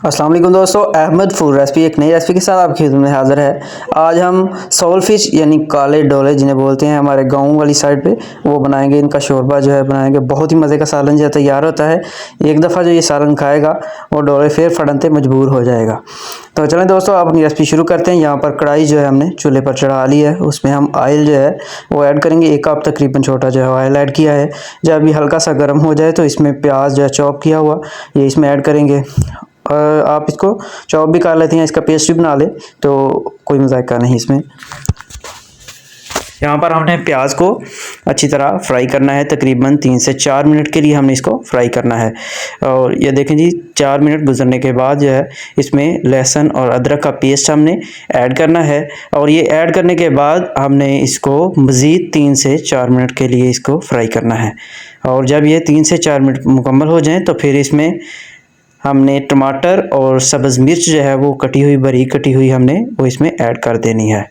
अस्सलाम वालेकुम दोस्तों, अहमद फूड रेसिपी एक नई रेसिपी के साथ आपकी खिदमत में हाज़िर है। आज हम सोल फिश यानी काले डोले जिन्हें बोलते हैं हमारे गाँव वाली साइड पे, वो बनाएंगे। इनका शोरबा जो है बनाएंगे। बहुत ही मज़े का सालन जो है तैयार होता है। एक दफ़ा जो ये सालन खाएगा वो डोले फिर फड़नते मजबूर हो जाएगा। तो चलें दोस्तों, आप अपनी रेसिपी शुरू करते हैं। यहाँ पर कढ़ाई जो है हमने चूल्हे पर चढ़ा ली है। उसमें हम ऑयल जो है वो ऐड करेंगे। एक कप तकरीबन छोटा जो है ऑयल ऐड किया है। जब ये हल्का सा गर्म हो जाए तो इसमें प्याज जो है चॉप किया हुआ ये इसमें ऐड करेंगे। आप इसको चॉप भी कर लेते हैं, इसका पेस्ट भी बना लें तो कोई मज़ाक़ा नहीं इसमें। यहाँ पर हमने प्याज को अच्छी तरह फ्राई करना है। तकरीबन 3 से 4 मिनट के लिए हमने इसको फ्राई करना है। और ये देखें जी, 4 मिनट गुजरने के बाद जो है इसमें लहसुन और अदरक का पेस्ट हमने ऐड करना है। और ये ऐड करने के बाद हमने इसको मज़ीद 3 से 4 मिनट के लिए इसको फ्राई करना है। और जब ये 3 से 4 मिनट मुकम्मल हो जाएँ तो फिर इसमें हमने टमाटर और सब्ज़ मिर्च जो है वो कटी हुई बारीक कटी हुई हमने वो इसमें ऐड कर देनी है।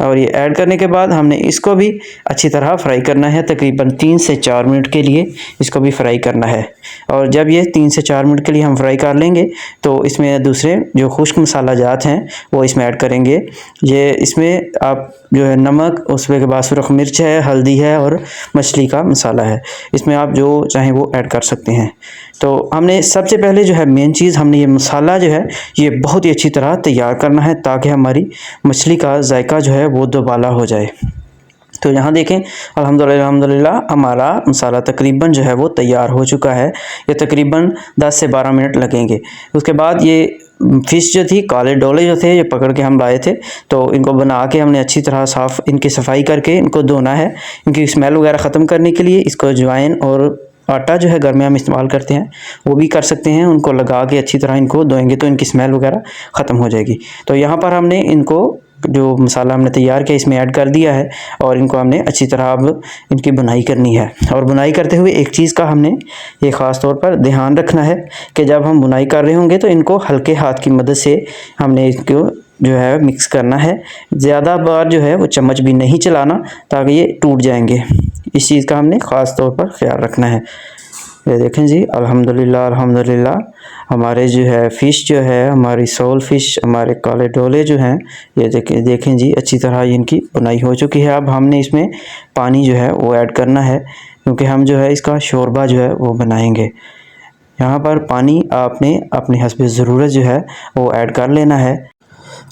और ये ऐड करने के बाद हमने इसको भी अच्छी तरह फ्राई करना है। तकरीबन 3 से 4 मिनट के लिए इसको भी फ्राई करना है। और जब ये 3 से 4 मिनट के लिए हम फ्राई कर लेंगे तो इसमें दूसरे जो खुश्क मसाला जात हैं वो इसमें ऐड करेंगे। ये इसमें आप जो है नमक, उसके बाद सुरख मिर्च है, हल्दी है और मछली का मसाला है। इसमें आप जो चाहें वो ऐड कर सकते हैं। तो हमने सबसे पहले जो है मेन चीज़, हमने ये मसाला जो है ये बहुत ही अच्छी तरह तैयार करना है ताकि हमारी मछली का जायका जो है वो दोबाला हो जाए। तो यहाँ देखें, अल्हम्दुलिल्लाह हमारा मसाला तकरीबन जो है वो तैयार हो चुका है। ये तकरीबन 10 से 12 मिनट लगेंगे। उसके बाद ये फ़िश जो थी, काले डोले जो थे, ये पकड़ के हम लाए थे, तो इनको बना के हमने अच्छी तरह इनकी सफाई करके इनको धोना है। इनकी स्मेल वगैरह ख़त्म करने के लिए इसको अजवाइन और आटा जो है घर में हम इस्तेमाल करते हैं वो भी कर सकते हैं। उनको लगा के अच्छी तरह इनको धोएंगे तो इनकी स्मेल वगैरह ख़त्म हो जाएगी। तो यहाँ पर हमने इनको जो मसाला हमने तैयार किया इसमें ऐड कर दिया है और इनको हमने अच्छी तरह अब इनकी बुनाई करनी है। और बुनाई करते हुए एक चीज़ का हमने ये ख़ास तौर पर ध्यान रखना है कि जब हम बुनाई कर रहे होंगे तो इनको हल्के हाथ की मदद से हमने इसको जो है मिक्स करना है। ज़्यादा बार जो है वो चम्मच भी नहीं चलाना ताकि ये टूट जाएंगे। इस चीज़ का हमने ख़ास तौर पर ख्याल रखना है। ये देखें जी, अल्हम्दुलिल्लाह हमारे जो है फ़िश जो है, हमारी सोल फ़िश, हमारे काले डोले जो हैं, ये देखें जी अच्छी तरह इनकी बुनाई हो चुकी है। अब हमने इसमें पानी जो है वो ऐड करना है क्योंकि हम जो है इसका शोरबा जो है वो बनाएंगे। यहाँ पर पानी आपने अपने हस्ब ज़रूरत जो है वो ऐड कर लेना है।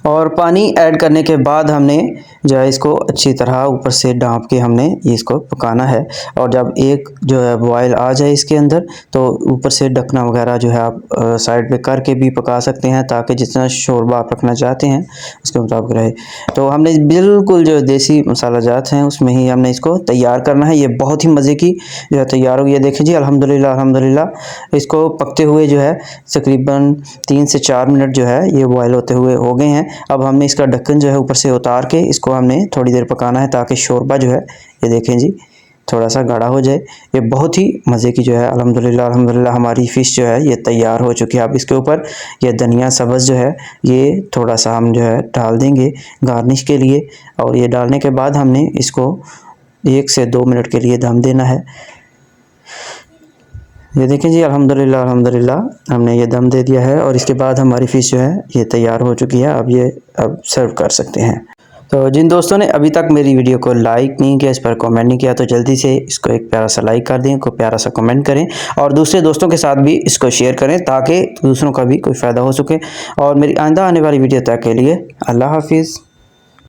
और पानी ऐड करने के बाद हमने जो है इसको अच्छी तरह ऊपर से ढाँप के हमने इसको पकाना है। और जब एक जो है बॉयल आ जाए इसके अंदर तो ऊपर से ढकना वगैरह जो है आप साइड पे करके भी पका सकते हैं ताकि जितना शोरबा आप रखना चाहते हैं उसके मुताबिक रहे। तो हमने बिल्कुल जो देसी मसाला जात हैं उसमें ही हमने इसको तैयार करना है। ये बहुत ही मज़े की जो है तैयार होगी। ये देखें जी, अल्हम्दुलिल्लाह इसको पकते हुए जो है तकरीबन 3 से 4 मिनट जो है ये बॉयल होते हुए हो गए हैं। अब हमने इसका ढक्कन जो है ऊपर से उतार के इसको हमने थोड़ी देर पकाना है ताकि शोरबा जो है ये देखें जी थोड़ा सा गाढ़ा हो जाए। ये बहुत ही मज़े की जो है अल्हम्दुलिल्लाह हमारी फ़िश जो है ये तैयार हो चुकी है। अब इसके ऊपर ये धनिया सब्ज़ जो है ये थोड़ा सा हम जो है डाल देंगे गार्निश के लिए। और ये डालने के बाद हमने इसको 1 से 2 मिनट के लिए दम देना है। ये देखें जी, अल्हम्दुलिल्लाह हमने ये दम दे दिया है और इसके बाद हमारी फ़िश जो है ये तैयार हो चुकी है। अब सर्व कर सकते हैं। तो जिन दोस्तों ने अभी तक मेरी वीडियो को लाइक नहीं किया, इस पर कमेंट नहीं किया, तो जल्दी से इसको एक प्यारा सा लाइक कर दें, कोई प्यारा सा कमेंट करें और दूसरे दोस्तों के साथ भी इसको शेयर करें ताकि दूसरों का भी कोई फ़ायदा हो सके। और मेरी आइंदा आने वाली वीडियो तक के लिए अल्लाह हाफिज़।